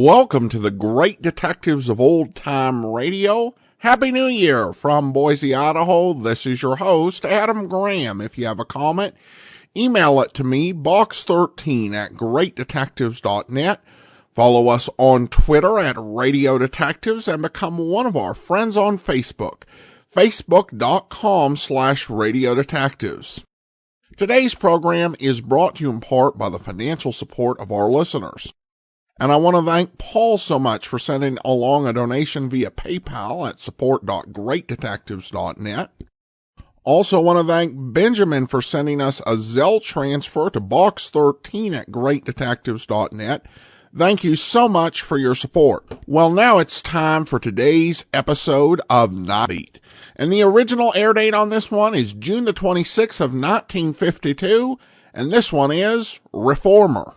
Welcome to the Great Detectives of Old Time Radio. Happy New Year from Boise, Idaho. This is your host, Adam Graham. If you have a comment, email it to me, box13@greatdetectives.net. Follow us on Twitter at Radio Detectives and become one of our friends on Facebook, facebook.com/Radio Detectives. Today's program is brought to you in part by the financial support of our listeners. And I want to thank Paul so much for sending along a donation via PayPal at support.greatdetectives.net. Also want to thank Benjamin for sending us a Zelle transfer to box13@greatdetectives.net. Thank you so much for your support. Well, now it's time for today's episode of Night Beat. And the original air date on this one is June the 26th of 1952. And this one is Reformer.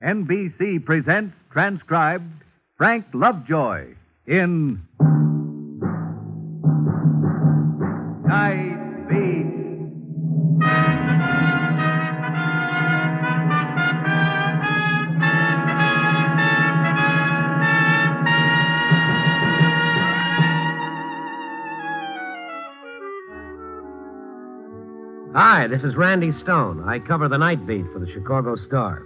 NBC presents, transcribed, Frank Lovejoy in Night Beat. Hi, this is Randy Stone. I cover the Night Beat for the Chicago Star.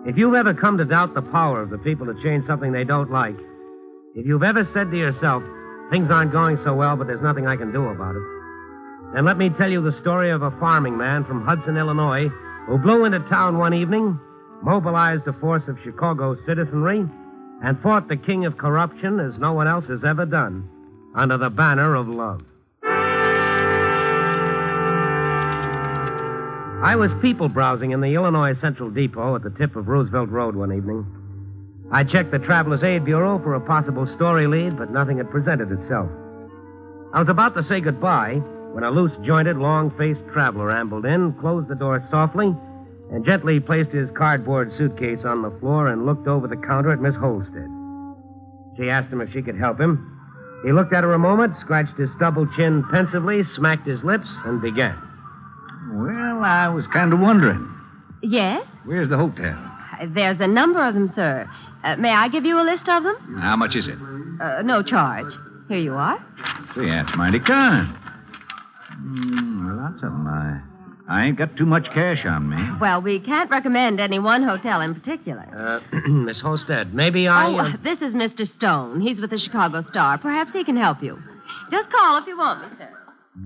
If you've ever come to doubt the power of the people to change something they don't like, if you've ever said to yourself, things aren't going so well, but there's nothing I can do about it, then let me tell you the story of a farming man from Hudson, Illinois, who blew into town one evening, mobilized a force of Chicago citizenry, and fought the king of corruption as no one else has ever done, under the banner of love. I was people browsing in the Illinois Central Depot at the tip of Roosevelt Road one evening. I checked the Traveler's Aid Bureau for a possible story lead, but nothing had presented itself. I was about to say goodbye when a loose-jointed, long-faced traveler ambled in, closed the door softly, and gently placed his cardboard suitcase on the floor and looked over the counter at Miss Holstead. She asked him if she could help him. He looked at her a moment, scratched his stubble chin pensively, smacked his lips, and began. Well, I was kind of wondering. Yes? Where's the hotel? There's a number of them, sir. May I give you a list of them? How much is it? No charge. Here you are. Gee, that's mighty kind. Well, I'll tell them I ain't got too much cash on me. Well, we can't recommend any one hotel in particular. Miss Holstead, maybe I... this is Mr. Stone. He's with the Chicago Star. Perhaps he can help you. Just call if you want me, sir.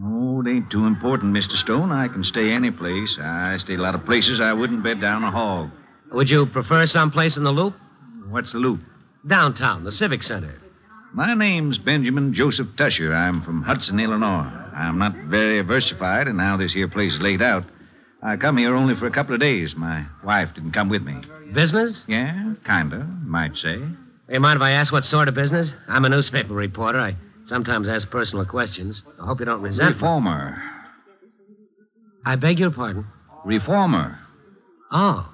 Oh, it ain't too important, Mr. Stone. I can stay any place. I stay a lot of places I wouldn't bed down a hog. Would you prefer someplace in the Loop? What's the Loop? Downtown, the Civic Center. My name's Benjamin Joseph Tusher. I'm from Hudson, Illinois. I'm not very versified in how this here place is laid out. I come here only for a couple of days. My wife didn't come with me. Business? Yeah, kinda, might say. Hey, mind if I ask what sort of business? I'm a newspaper reporter. I sometimes ask personal questions. I hope you don't resent me. Reformer. I beg your pardon? Reformer. Oh.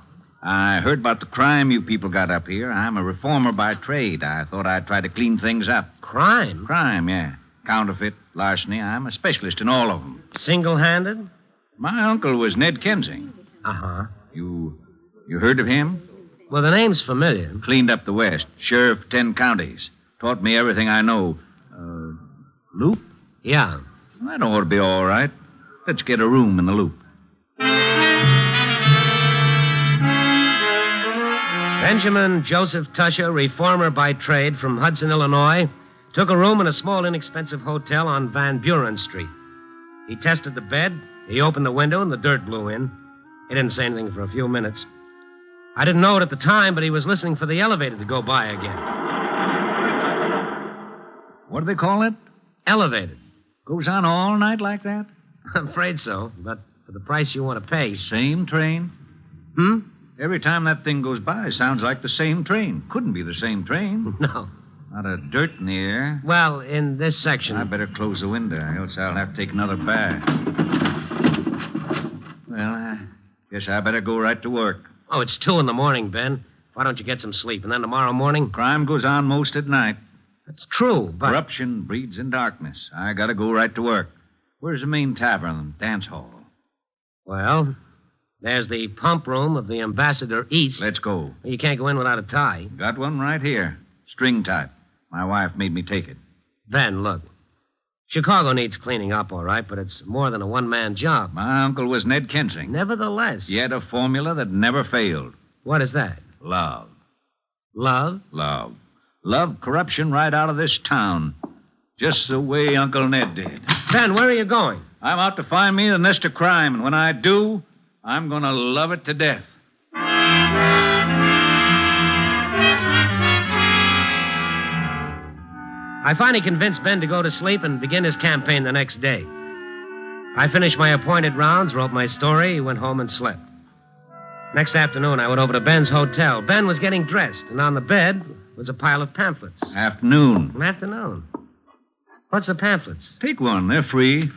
I heard about the crime you people got up here. I'm a reformer by trade. I thought I'd try to clean things up. Crime? Crime, yeah. Counterfeit, larceny. I'm a specialist in all of them. Single-handed? My uncle was Ned Kensing. Uh-huh. You heard of him? Well, the name's familiar. Cleaned up the West. Sheriff of 10 counties. Taught me everything I know. Loop? Yeah. That ought to be all right. Let's get a room in the Loop. Benjamin Joseph Tusher, reformer by trade from Hudson, Illinois, took a room in a small, inexpensive hotel on Van Buren Street. He tested the bed, he opened the window, and the dirt blew in. He didn't say anything for a few minutes. I didn't know it at the time, but he was listening for the elevator to go by again. What do they call it? Elevated. Goes on all night like that? I'm afraid so, but for the price you want to pay. Same train? Every time that thing goes by, sounds like the same train. Couldn't be the same train. No. Lot of dirt in the air. Well, in this section... I better close the window, else I'll have to take another bath. Well, I guess I better go right to work. Oh, it's 2 a.m, Ben. Why don't you get some sleep? And then tomorrow morning... Crime goes on most at night. That's true, but... Corruption breeds in darkness. I gotta go right to work. Where's the main tavern and dance hall? Well, There's the pump room of the Ambassador East. Let's go. You can't go in without a tie. Got one right here. String type. My wife made me take it. Ben, look. Chicago needs cleaning up, all right, but it's more than a one-man job. My uncle was Ned Kensing. Nevertheless. He had a formula that never failed. What is that? Love. Love? Love. Love corruption right out of this town. Just the way Uncle Ned did. Ben, where are you going? I'm out to find me the nest of crime, and when I do, I'm going to love it to death. I finally convinced Ben to go to sleep and begin his campaign the next day. I finished my appointed rounds, wrote my story, went home and slept. Next afternoon, I went over to Ben's hotel. Ben was getting dressed, and on the bed was a pile of pamphlets. Afternoon. Afternoon. What's the pamphlets? Take one. They're free.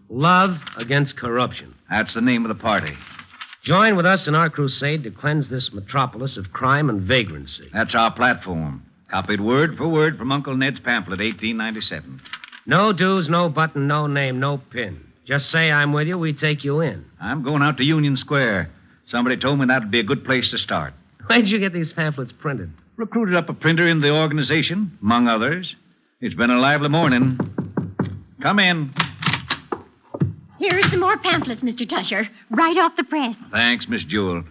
Love Against Corruption. That's the name of the party. Join with us in our crusade to cleanse this metropolis of crime and vagrancy. That's our platform. Copied word for word from Uncle Ned's pamphlet, 1897. No dues, no button, no name, no pin. Just say I'm with you, we take you in. I'm going out to Union Square. Somebody told me that'd be a good place to start. Where'd you get these pamphlets printed? Recruited up a printer in the organization, among others. It's been a lively morning. Come in. Here are some more pamphlets, Mr. Tusher. Right off the press. Thanks, Miss Jewell.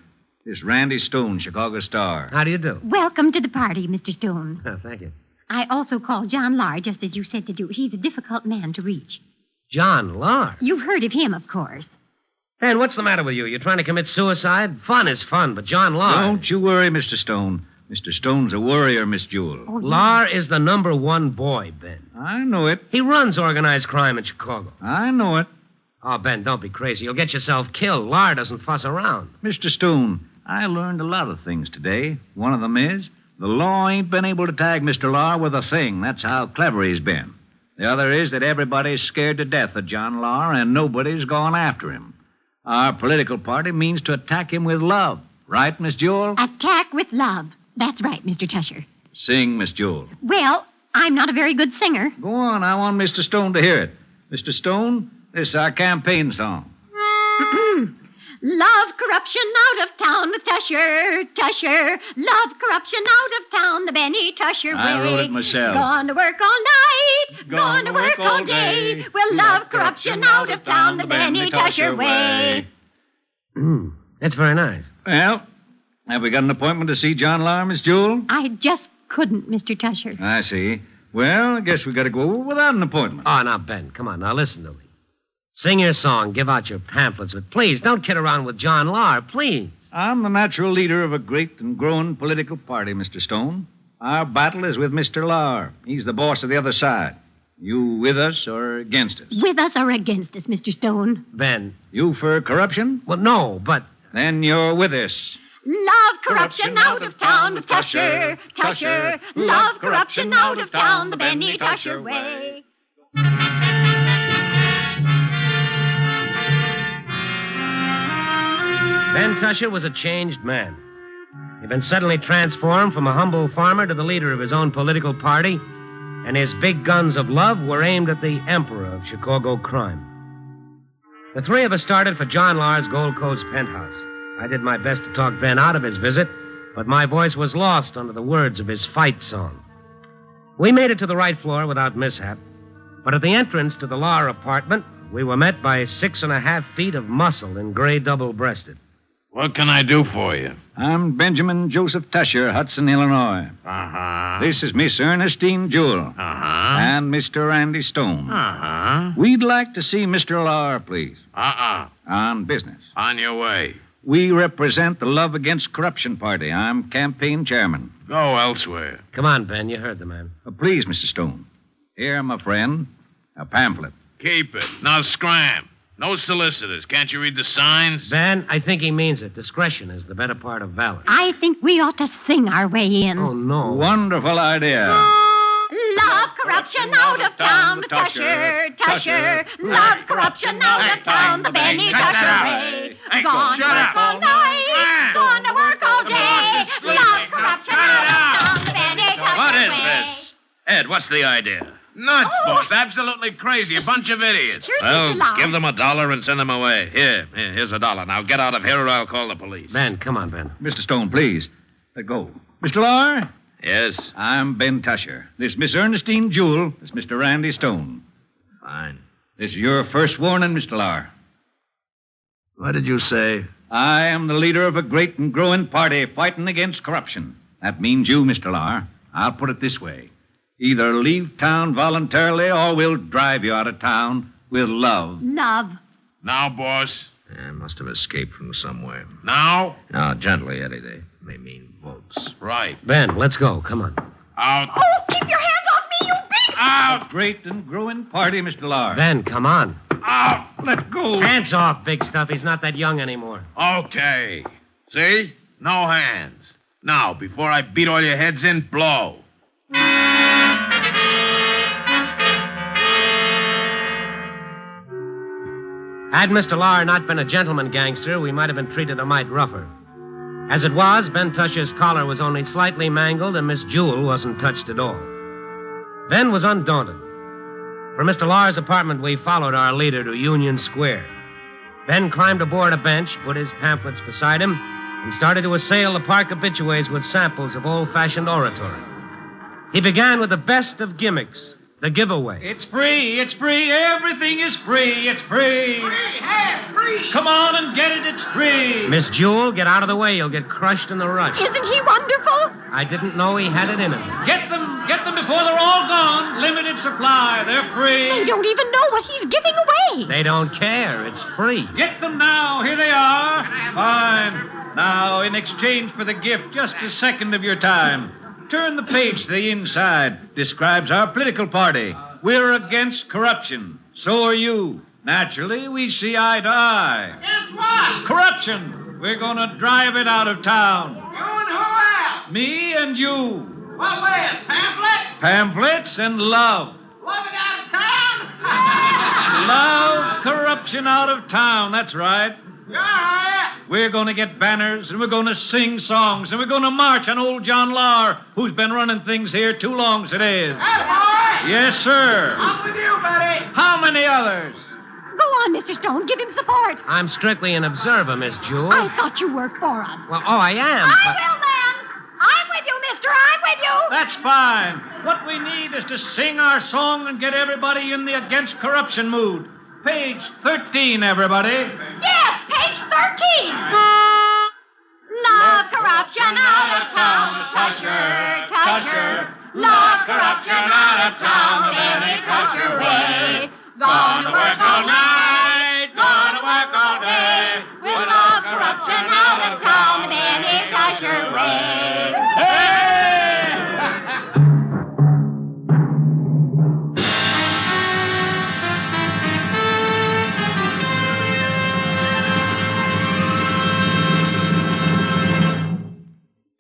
This Randy Stone, Chicago Star. How do you do? Welcome to the party, Mr. Stone. Oh, thank you. I also called John Lahr, just as you said to do. He's a difficult man to reach. John Lahr? You've heard of him, of course. Ben, what's the matter with you? You're trying to commit suicide? Fun is fun, but John Lahr... Don't you worry, Mr. Stone. Mr. Stone's a worrier, Miss Jewell. Oh, Lahr is the number one boy, Ben. I know it. He runs organized crime in Chicago. I know it. Oh, Ben, don't be crazy. You'll get yourself killed. Lahr doesn't fuss around. Mr. Stone, I learned a lot of things today. One of them is the law ain't been able to tag Mr. Lahr with a thing. That's how clever he's been. The other is that everybody's scared to death of John Lahr, and nobody's gone after him. Our political party means to attack him with love. Right, Miss Jewell? Attack with love. That's right, Mr. Tusher. Sing, Miss Jewell. Well, I'm not a very good singer. Go on. I want Mr. Stone to hear it. Mr. Stone, this is our campaign song. Love corruption out of town with Tusher, Tusher. Love corruption out of town the Benny Tusher way. I wrote it myself. Gone to work all night, gone to work all day. We'll love corruption out of town the Benny Tusher way. That's very nice. Well, have we got an appointment to see John Lahr, Miss Jewell? I just couldn't, Mr. Tusher. I see. Well, I guess we got to go without an appointment. Oh, now, Ben, come on. Now, listen to me. Sing your song, give out your pamphlets, but please, don't kid around with John Lahr, please. I'm the natural leader of a great and growing political party, Mr. Stone. Our battle is with Mr. Lahr. He's the boss of the other side. You with us or against us? With us or against us, Mr. Stone? Ben. You for corruption? Well, no, but... Then you're with us. Love corruption out of town with Tusher, Tusher. Love corruption out of town the Benny Tusher way. Ben Tusher was a changed man. He'd been suddenly transformed from a humble farmer to the leader of his own political party, and his big guns of love were aimed at the emperor of Chicago crime. The three of us started for John Lahr's Gold Coast penthouse. I did my best to talk Ben out of his visit, but my voice was lost under the words of his fight song. We made it to the right floor without mishap, but at the entrance to the Lahr apartment, we were met by 6.5 feet of muscle in gray double-breasted. What can I do for you? I'm Benjamin Joseph Tusher, Hudson, Illinois. Uh-huh. This is Miss Ernestine Jewell. Uh-huh. And Mr. Randy Stone. Uh-huh. We'd like to see Mr. Lahr, please. On business. On your way. We represent the Love Against Corruption Party. I'm campaign chairman. Go elsewhere. Come on, Ben, you heard the man. Please, Mr. Stone. Here, my friend, a pamphlet. Keep it. Now scram. No solicitors. Can't you read the signs? Ben, I think he means it. Discretion is the better part of valor. I think we ought to sing our way in. Oh, no. Wonderful idea. Love corruption out of town, the Tusher, Tusher. Love corruption out of town, the Benny Tusher way. Gone to work all night, gone to work all day. Love corruption out of town, the Benny Tusher way. What is this? Ed, what's the idea? Nuts, boss. Absolutely crazy. A bunch of idiots. Here's Well, Mr. Lyle. give them $1 and send them away. Here's $1. Now get out of here or I'll call the police. Ben, come on, Ben. Mr. Stone, please. Let go. Mr. Lahr? Yes? I'm Ben Tusher. This Miss Ernestine Jewell. This Mr. Randy Stone. Fine. This is your first warning, Mr. Lahr. What did you say? I am the leader of a great and growing party fighting against corruption. That means you, Mr. Lahr. I'll put it this way. Either leave town voluntarily or we'll drive you out of town with love. Love. Now, boss. I must have escaped from somewhere. Now? Now, gently, Eddie. They may mean votes. Right. Ben, let's go. Come on. Out. Oh, keep your hands off me, you big... Out. Great and growing party, Mr. Lahr. Ben, come on. Out. Let go. Hands off, big stuff. He's not that young anymore. Okay. See? No hands. Now, before I beat all your heads in, blow. Had Mr. Lahr not been a gentleman gangster, we might have been treated a mite rougher. As it was, Ben Tusher's collar was only slightly mangled, and Miss Jewell wasn't touched at all. Ben was undaunted. From Mr. Lahr's apartment, we followed our leader to Union Square. Ben climbed aboard a bench, put his pamphlets beside him, and started to assail the park habitues with samples of old-fashioned oratory. He began with the best of gimmicks, the giveaway. It's free. It's free. Everything is free. It's free. Free. Come on and get it. It's free. Miss Jewell, get out of the way. You'll get crushed in the rush. Isn't he wonderful? I didn't know he had it in him. Get them before they're all gone. Limited supply. They're free. They don't even know what he's giving away. They don't care. It's free. Get them now. Here they are. Fine. Now, in exchange for the gift, just a second of your time. Turn the page to the inside. Describes our political party. We're against corruption. So are you. Naturally, we see eye to eye. Guess what? Corruption. We're going to drive it out of town. You and who else? Me and you. What with? Pamphlets? Pamphlets and love. Love it out of town? Love corruption out of town. That's right. Yeah. We're going to get banners, and we're going to sing songs, and we're going to march on old John Lahr, who's been running things here too long as it is. Hey, boy! Yes, sir. I'm with you, buddy. How many others? Go on, Mr. Stone. Give him support. I'm strictly an observer, Miss Jewell. I thought you worked for us. Well, I am. I but- will, then. I'm with you, mister. I'm with you. That's fine. What we need is to sing our song and get everybody in the against corruption mood. Page 13, everybody. Yes, page 13. Love corruption out of town, Tusher, Tusher. Love corruption out of town, any Tusher way. Gonna work all night, gonna work all day. With love corruption out of town, the Benny Tusher way.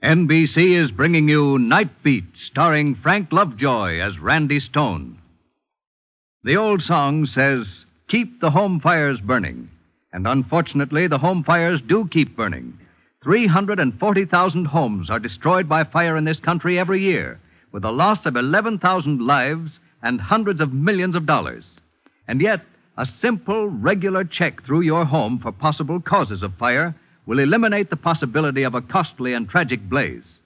NBC is bringing you Night Beat, starring Frank Lovejoy as Randy Stone. The old song says, "Keep the home fires burning." And unfortunately, the home fires do keep burning. 340,000 homes are destroyed by fire in this country every year, with a loss of 11,000 lives and hundreds of millions of dollars. And yet, a simple, regular check through your home for possible causes of fire will eliminate the possibility of a costly and tragic blaze.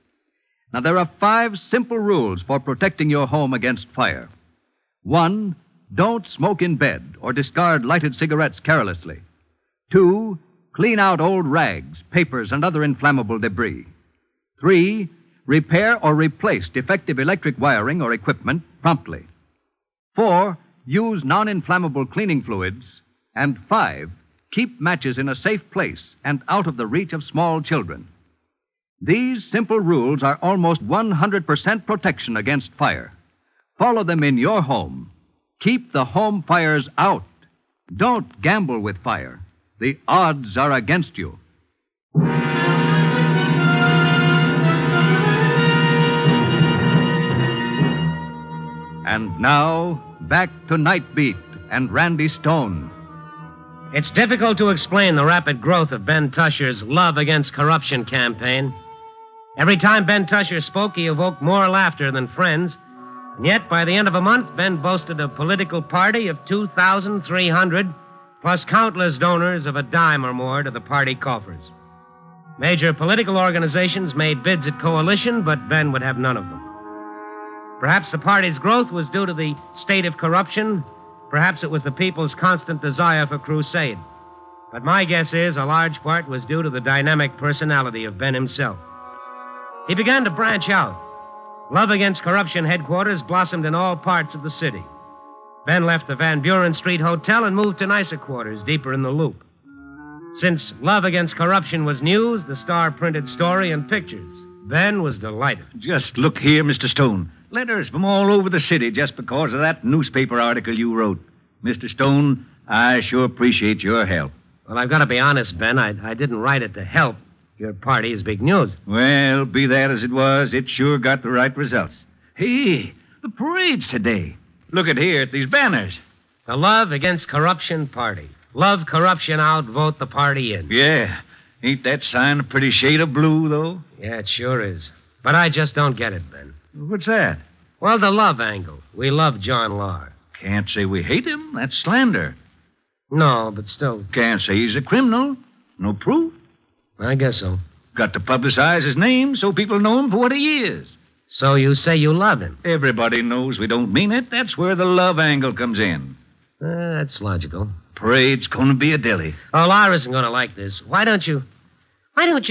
Now, there are 5 simple rules for protecting your home against fire. 1, don't smoke in bed or discard lighted cigarettes carelessly. 2, clean out old rags, papers, and other inflammable debris. 3, repair or replace defective electric wiring or equipment promptly. 4, use non-inflammable cleaning fluids. And 5, keep matches in a safe place and out of the reach of small children. These simple rules are almost 100% protection against fire. Follow them in your home. Keep the home fires out. Don't gamble with fire. The odds are against you. And now, back to Night Beat and Randy Stone. It's difficult to explain the rapid growth of Ben Tusher's Love Against Corruption campaign. Every time Ben Tusher spoke, he evoked more laughter than friends, And yet, by the end of a month, Ben boasted a political party of 2,300, plus countless donors of a dime or more to the party coffers. Major political organizations made bids at coalition, but Ben would have none of them. Perhaps the party's growth was due to the state of corruption. Perhaps it was the people's constant desire for crusade. But my guess is a large part was due to the dynamic personality of Ben himself. He began to branch out. Love Against Corruption headquarters blossomed in all parts of the city. Ben left the Van Buren Street Hotel and moved to nicer quarters deeper in the loop. Since Love Against Corruption was news, the Star printed story and pictures. Ben was delighted. Just look here, Mr. Stone. Letters from all over the city just because of that newspaper article you wrote. Mr. Stone, I sure appreciate your help. Well, I've got to be honest, Ben. I didn't write it to help. Your party is big news. Well, be that as it was, it sure got the right results. Hey, the parade's today. Look at here at these banners. The Love Against Corruption Party. Love corruption out, vote the party in. Yeah. Ain't that sign a pretty shade of blue, though? Yeah, it sure is. But I just don't get it, Ben. What's that? Well, the love angle. We love John Lahr. Can't say we hate him. That's slander. No, but still. Can't say he's a criminal. No proof. I guess so. Got to publicize his name so people know him for what he is. So you say you love him? Everybody knows we don't mean it. That's where the love angle comes in. That's logical. Parade's going to be a dilly. Oh, Lahr isn't going to like this. Why don't you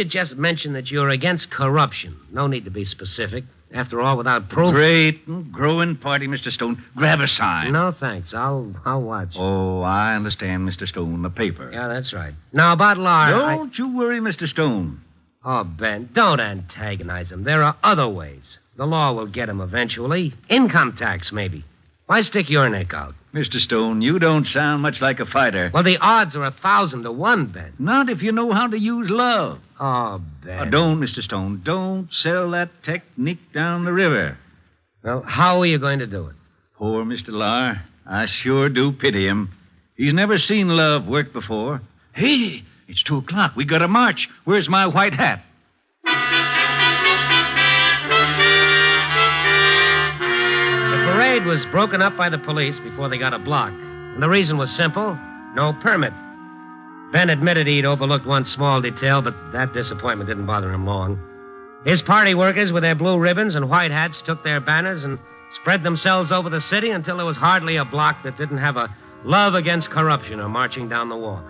just mention that you're against corruption? No need to be specific. After all, without proof. Great and growing party, Mr. Stone. Grab a sign. No, thanks. I'll watch. Oh, I understand, Mr. Stone. The paper. Yeah, that's right. Now, about Lahr... Don't you worry, Mr. Stone. Oh, Ben, don't antagonize him. There are other ways. The law will get him eventually. Income tax, maybe. Why stick your neck out? Mr. Stone, you don't sound much like a fighter. Well, the odds are 1,000 to 1, Ben. Not if you know how to use love. Oh, Ben. Don't, Mr. Stone. Don't sell that technique down the river. Well, how are you going to do it? Poor Mr. Lahr. I sure do pity him. He's never seen love work before. Hey, it's 2 o'clock. We got to march. Where's my white hat? The parade was broken up by the police before they got a block. And the reason was simple. No permit. Ben admitted he'd overlooked one small detail, but that disappointment didn't bother him long. His party workers with their blue ribbons and white hats took their banners and spread themselves over the city until there was hardly a block that didn't have a Love Against Corruption or marching down the walk.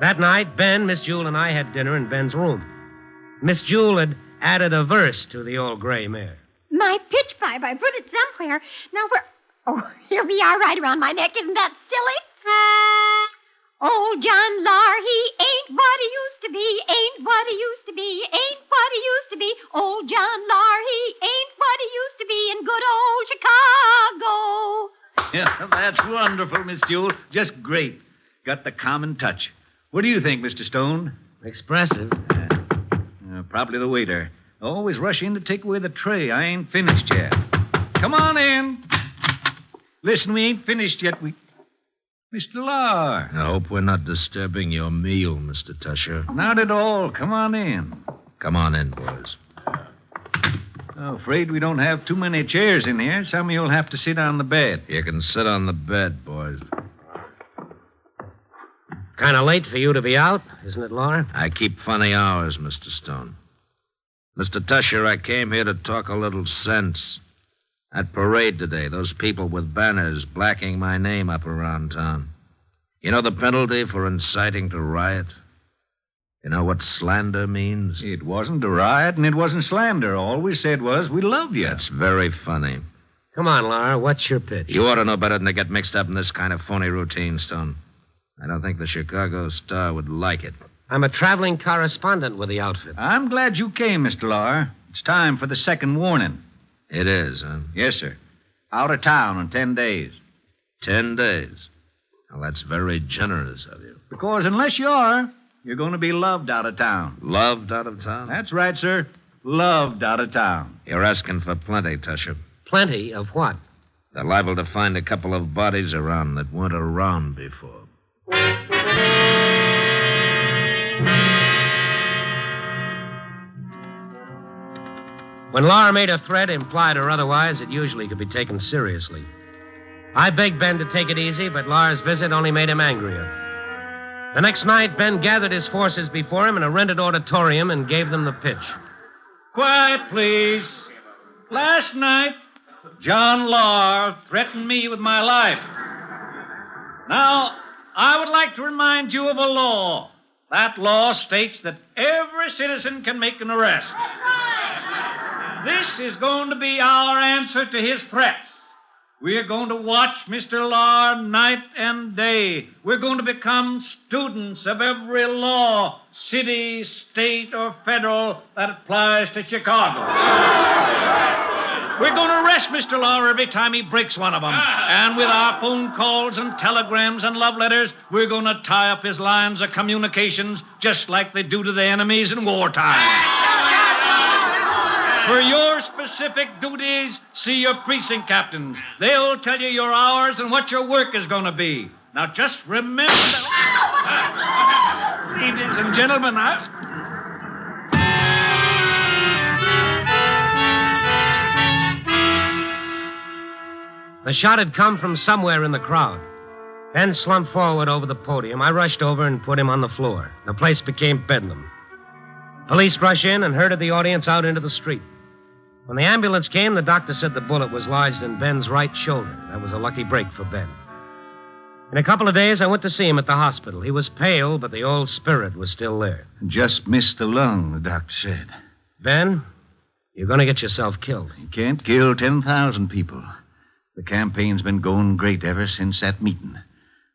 That night, Ben, Miss Jewel, and I had dinner in Ben's room. Miss Jewel had added a verse to the old gray mare. My pitch pipe, I put it somewhere. Now where... Oh, here we are right around my neck. Isn't that silly? Old John Lahr, he ain't what he used to be, ain't what he used to be, ain't what he used to be. Old John Lahr, he ain't what he used to be in good old Chicago. Yeah, that's wonderful, Miss Jewel. Just great. Got the common touch. What do you think, Mr. Stone? Expressive. Probably the waiter. Always rush in to take away the tray. I ain't finished yet. Come on in. Listen, we ain't finished yet. Mr. Lahr. I hope we're not disturbing your meal, Mr. Tusher. Not at all. Come on in. Come on in, boys. I'm afraid we don't have too many chairs in here. Some of you'll have to sit on the bed. You can sit on the bed, boys. Kind of late for you to be out, isn't it, Lahr? I keep funny hours, Mr. Stone. Mr. Tusher, I came here to talk a little sense. That parade today, those people with banners blacking my name up around town. You know the penalty for inciting to riot? You know what slander means? It wasn't a riot and it wasn't slander. All we said was, we love you. That's very funny. Come on, Lahr. What's your pitch? You ought to know better than to get mixed up in this kind of phony routine, Stone. I don't think the Chicago Star would like it. I'm a traveling correspondent with the outfit. I'm glad you came, Mr. Lahr. It's time for the second warning. It is, huh? Yes, sir. Out of town in 10 days. 10 days? Well, that's very generous of you. Because unless you are, you're going to be loved out of town. Loved out of town? That's right, sir. Loved out of town. You're asking for plenty, Tusher. Plenty of what? They're liable to find a couple of bodies around that weren't around before. When Laura made a threat, implied or otherwise, it usually could be taken seriously. I begged Ben to take it easy, but Laura's visit only made him angrier. The next night, Ben gathered his forces before him in a rented auditorium and gave them the pitch. Quiet, please. Last night, John Law threatened me with my life. Now, I would like to remind you of a law. That law states that every citizen can make an arrest. This is going to be our answer to his threats. We're going to watch Mr. Law night and day. We're going to become students of every law, city, state, or federal, that applies to Chicago. We're going to arrest Mr. Law every time he breaks one of them. And with our phone calls and telegrams and love letters, we're going to tie up his lines of communications just like they do to the enemies in wartime. For your specific duties, see your precinct captains. They'll tell you your hours and what your work is going to be. Now, just remember that... Ladies and gentlemen, The shot had come from somewhere in the crowd. Ben slumped forward over the podium. I rushed over and put him on the floor. The place became bedlam. Police rushed in and herded the audience out into the street. When the ambulance came, the doctor said the bullet was lodged in Ben's right shoulder. That was a lucky break for Ben. In a couple of days, I went to see him at the hospital. He was pale, but the old spirit was still there. just missed the lung, the doctor said. Ben, you're going to get yourself killed. You can't kill 10,000 people. The campaign's been going great ever since that meeting.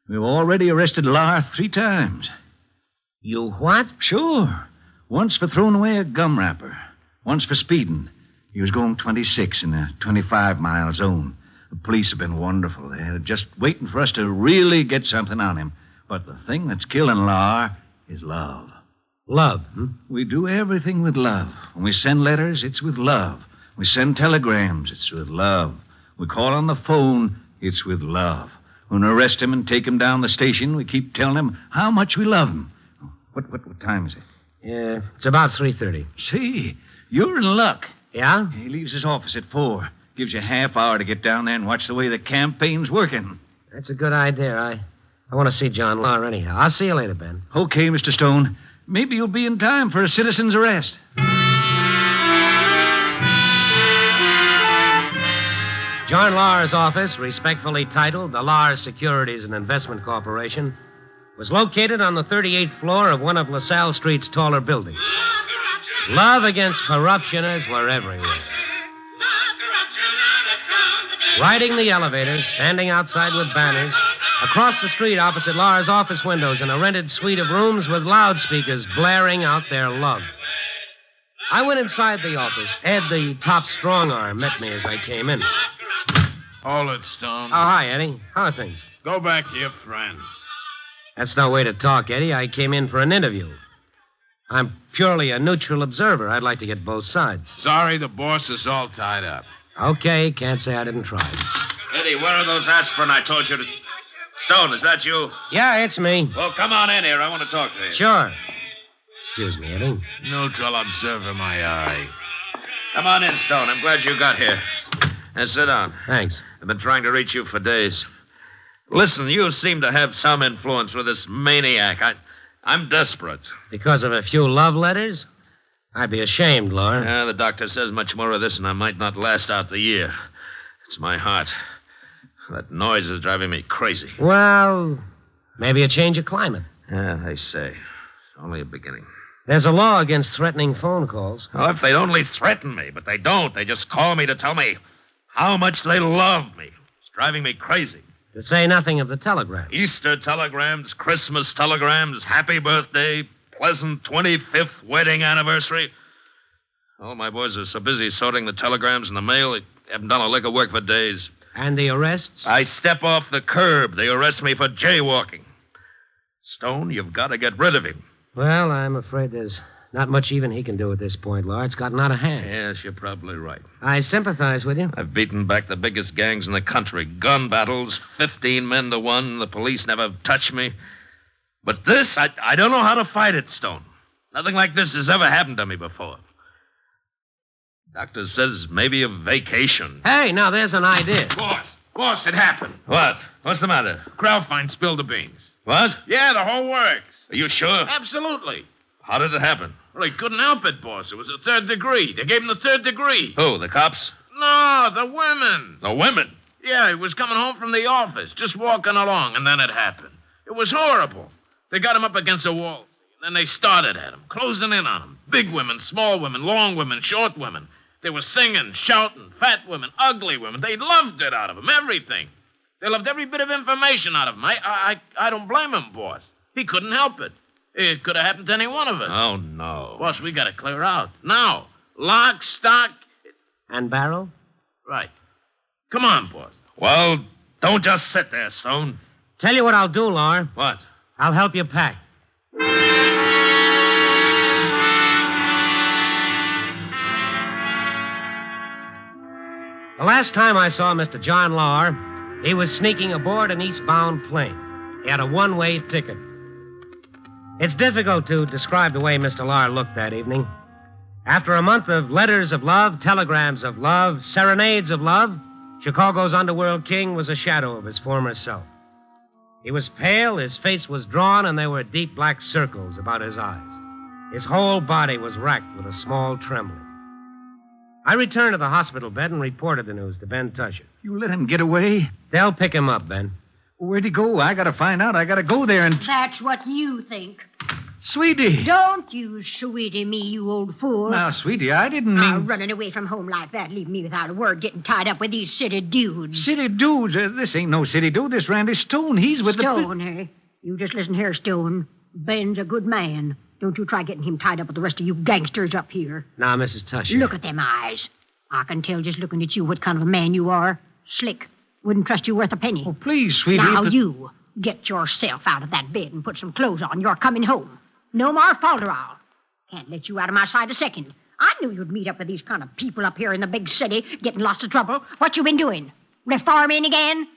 We've already arrested Lahr 3 times. You what? Sure. Once for throwing away a gum wrapper. Once for speeding. He was going 26 in a 25-mile zone. The police have been wonderful. They're just waiting for us to really get something on him. But the thing that's killing Lahr is love. Love, We do everything with love. When we send letters, it's with love. We send telegrams, it's with love. We call on the phone, it's with love. When we arrest him and take him down the station, we keep telling him how much we love him. What time is it? Yeah, it's about 3:30. See, you're in luck. Yeah? He leaves his office at 4. Gives you a half hour to get down there and watch the way the campaign's working. That's a good idea. I want to see John Lahr anyhow. I'll see you later, Ben. Okay, Mr. Stone. Maybe you'll be in time for a citizen's arrest. John Lahr's office, respectfully titled the Lahr Securities and Investment Corporation, was located on the 38th floor of one of LaSalle Street's taller buildings. Love against corruptioners were everywhere. Riding the elevators, standing outside with banners, across the street opposite Lahr's office windows in a rented suite of rooms with loudspeakers blaring out their love. I went inside the office. Ed, the top strong arm, met me as I came in. Hold it, Stone. Oh, hi, Eddie. How are things? Go back to your friends. That's no way to talk, Eddie. I came in for an interview. I'm purely a neutral observer. I'd like to get both sides. Sorry, the boss is all tied up. Okay, can't say I didn't try. Eddie, where are those aspirin I told you to... Stone, is that you? Yeah, it's me. Well, come on in here. I want to talk to you. Sure. Excuse me, Eddie. Neutral observer, my eye. Come on in, Stone. I'm glad you got here. And sit down. Thanks. I've been trying to reach you for days. Listen, you seem to have some influence with this maniac. I'm desperate. Because of a few love letters? I'd be ashamed, Laura. Yeah, the doctor says much more of this, and I might not last out the year. It's my heart. That noise is driving me crazy. Well, maybe a change of climate. Yeah, they say. It's only a beginning. There's a law against threatening phone calls. Oh, if they'd only threaten me, but they don't. They just call me to tell me how much they love me. It's driving me crazy. To say nothing of the telegram. Easter telegrams, Christmas telegrams, happy birthday, pleasant 25th wedding anniversary. All my boys are so busy sorting the telegrams in the mail, they haven't done a lick of work for days. And the arrests? I step off the curb. They arrest me for jaywalking. Stone, you've got to get rid of him. Well, I'm afraid there's not much even he can do at this point, Laura. It's gotten out of hand. Yes, you're probably right. I sympathize with you. I've beaten back the biggest gangs in the country. Gun battles, 15 men to 1. The police never touch me. But this, I don't know how to fight it, Stone. Nothing like this has ever happened to me before. Doctor says maybe a vacation. Hey, now there's an idea. Boss, it happened. What? What's the matter? Kraufine spilled the beans. What? Yeah, the whole works. Are you sure? Absolutely. How did it happen? Well, he couldn't help it, boss. It was the 3rd degree. They gave him the 3rd degree. Who, the cops? No, the women. The women? Yeah, he was coming home from the office, just walking along, and then it happened. It was horrible. They got him up against a wall. Then they started at him, closing in on him. Big women, small women, long women, short women. They were singing, shouting, fat women, ugly women. They loved it out of him, everything. They loved every bit of information out of him. I don't blame him, boss. He couldn't help it. It could have happened to any one of us. Oh, no. Boss, we got to clear out. Now. Lock, stock. And barrel? Right. Come on, boss. Well, don't just sit there, Stone. Tell you what I'll do, Laura. What? I'll help you pack. The last time I saw Mr. John Lahr, he was sneaking aboard an eastbound plane. He had a one-way ticket. It's difficult to describe the way Mr. Lahr looked that evening. After a month of letters of love, telegrams of love, serenades of love, Chicago's underworld king was a shadow of his former self. He was pale, his face was drawn, and there were deep black circles about his eyes. His whole body was racked with a small trembling. I returned to the hospital bed and reported the news to Ben Tusher. You let him get away? They'll pick him up, Ben. Where'd he go? I gotta find out. I gotta go there and... That's what you think. Sweetie! Don't you sweetie me, you old fool. Now, Sweetie, I didn't mean... Running away from home like that, leaving me without a word, getting tied up with these city dudes. City dudes? This ain't no city dude. This Randy Stone. He's with Stone, eh? You just listen here, Stone. Ben's a good man. Don't you try getting him tied up with the rest of you gangsters up here. Now, Mrs. Tusher. Look at them eyes. I can tell just looking at you what kind of a man you are. Slick. Wouldn't trust you worth a penny. Oh, please, Sweetie. Now, you get yourself out of that bed and put some clothes on. You're coming home. No more falderall. Can't let you out of my sight a second. I knew you'd meet up with these kind of people up here in the big city, getting lots of trouble. What you been doing? Reforming again?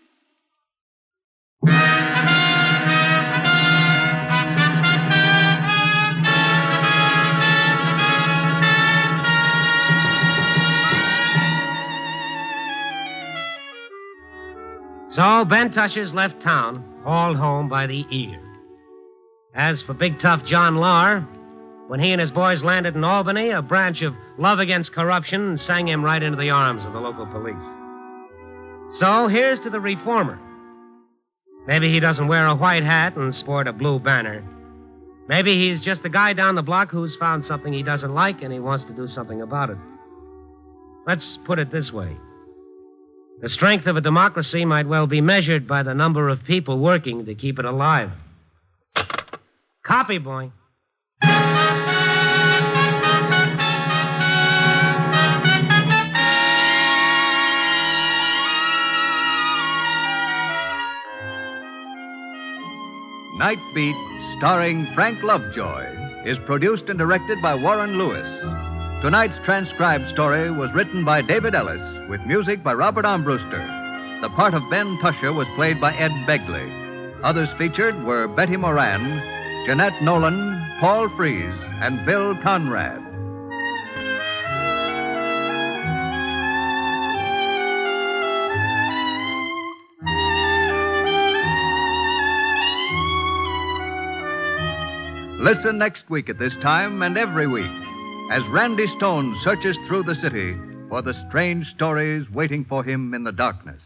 So Ben Tusher's left town, hauled home by the ear. As for big tough John Lahr, when he and his boys landed in Albany, a branch of Love Against Corruption sang him right into the arms of the local police. So here's to the reformer. Maybe he doesn't wear a white hat and sport a blue banner. Maybe he's just the guy down the block who's found something he doesn't like and he wants to do something about it. Let's put it this way. The strength of a democracy might well be measured by the number of people working to keep it alive. Copy, boy. Night Beat, starring Frank Lovejoy, is produced and directed by Warren Lewis. Tonight's transcribed story was written by David Ellis, with music by Robert Armbruster. The part of Ben Tusher was played by Ed Begley. Others featured were Betty Moran, Jeanette Nolan, Paul Freese, and Bill Conrad. Listen next week at this time and every week as Randy Stone searches through the city for the strange stories waiting for him in the darkness.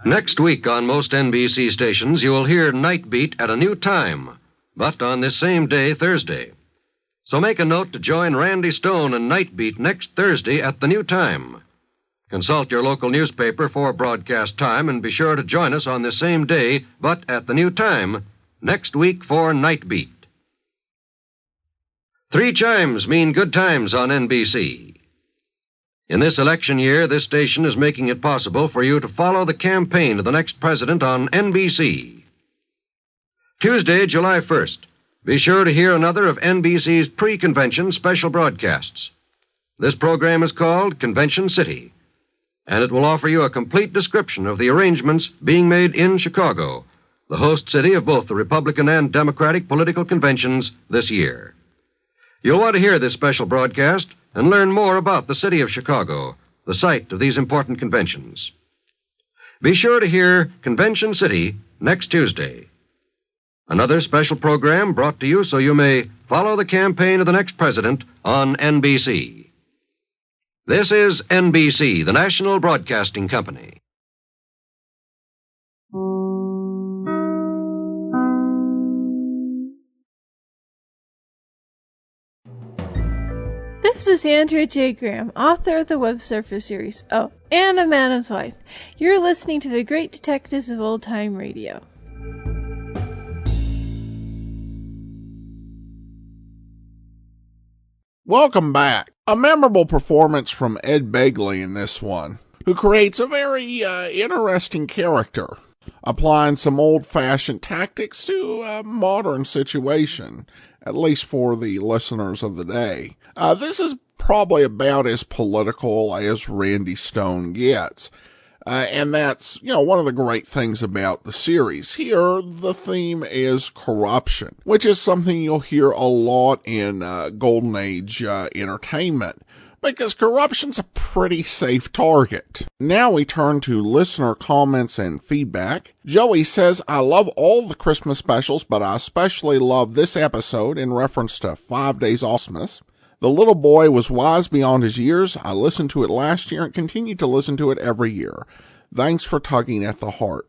Next week on most NBC stations, you will hear Night Beat at a new time, but on this same day, Thursday. So make a note to join Randy Stone and Night Beat next Thursday at the new time. Consult your local newspaper for broadcast time and be sure to join us on the same day, but at the new time, next week for Night Beat. 3 chimes mean good times on NBC. In this election year, this station is making it possible for you to follow the campaign of the next president on NBC. Tuesday, July 1st. Be sure to hear another of NBC's pre-convention special broadcasts. This program is called Convention City, and it will offer you a complete description of the arrangements being made in Chicago, the host city of both the Republican and Democratic political conventions this year. You'll want to hear this special broadcast and learn more about the city of Chicago, the site of these important conventions. Be sure to hear Convention City next Tuesday. Another special program brought to you so you may follow the campaign of the next president on NBC. This is NBC, the National Broadcasting Company. This is Andrea J. Graham, author of the Web Surfer series, Oh, and a Madam's Wife. You're listening to the Great Detectives of Old Time Radio. Welcome back. A memorable performance from Ed Begley in this one, who creates a very interesting character, applying some old-fashioned tactics to a modern situation, at least for the listeners of the day. This is probably about as political as Randy Stone gets. And that's, one of the great things about the series. Here, the theme is corruption, which is something you'll hear a lot in Golden Age entertainment, because corruption's a pretty safe target. Now we turn to listener comments and feedback. Joey says, I love all the Christmas specials, but I especially love this episode in reference to 5 Days Awesomeness. The little boy was wise beyond his years. I listened to it last year and continue to listen to it every year. Thanks for tugging at the heart.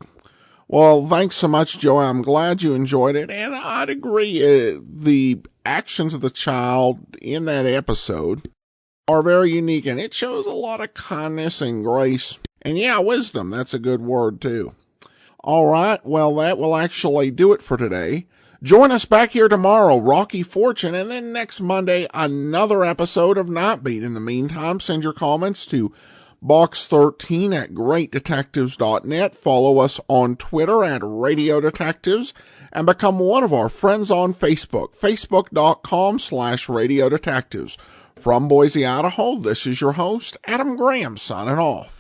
Well, thanks so much, Joey. I'm glad you enjoyed it, and I'd agree. The actions of the child in that episode are very unique, and it shows a lot of kindness and grace. And wisdom. That's a good word, too. All right, well, that will actually do it for today. Join us back here tomorrow, Rocky Fortune, and then next Monday, another episode of Nightbeat. In the meantime, send your comments to box13 at greatdetectives.net. Follow us on Twitter at Radio Detectives, and become one of our friends on Facebook, facebook.com/Radio Detectives. From Boise, Idaho, this is your host, Adam Graham, signing off.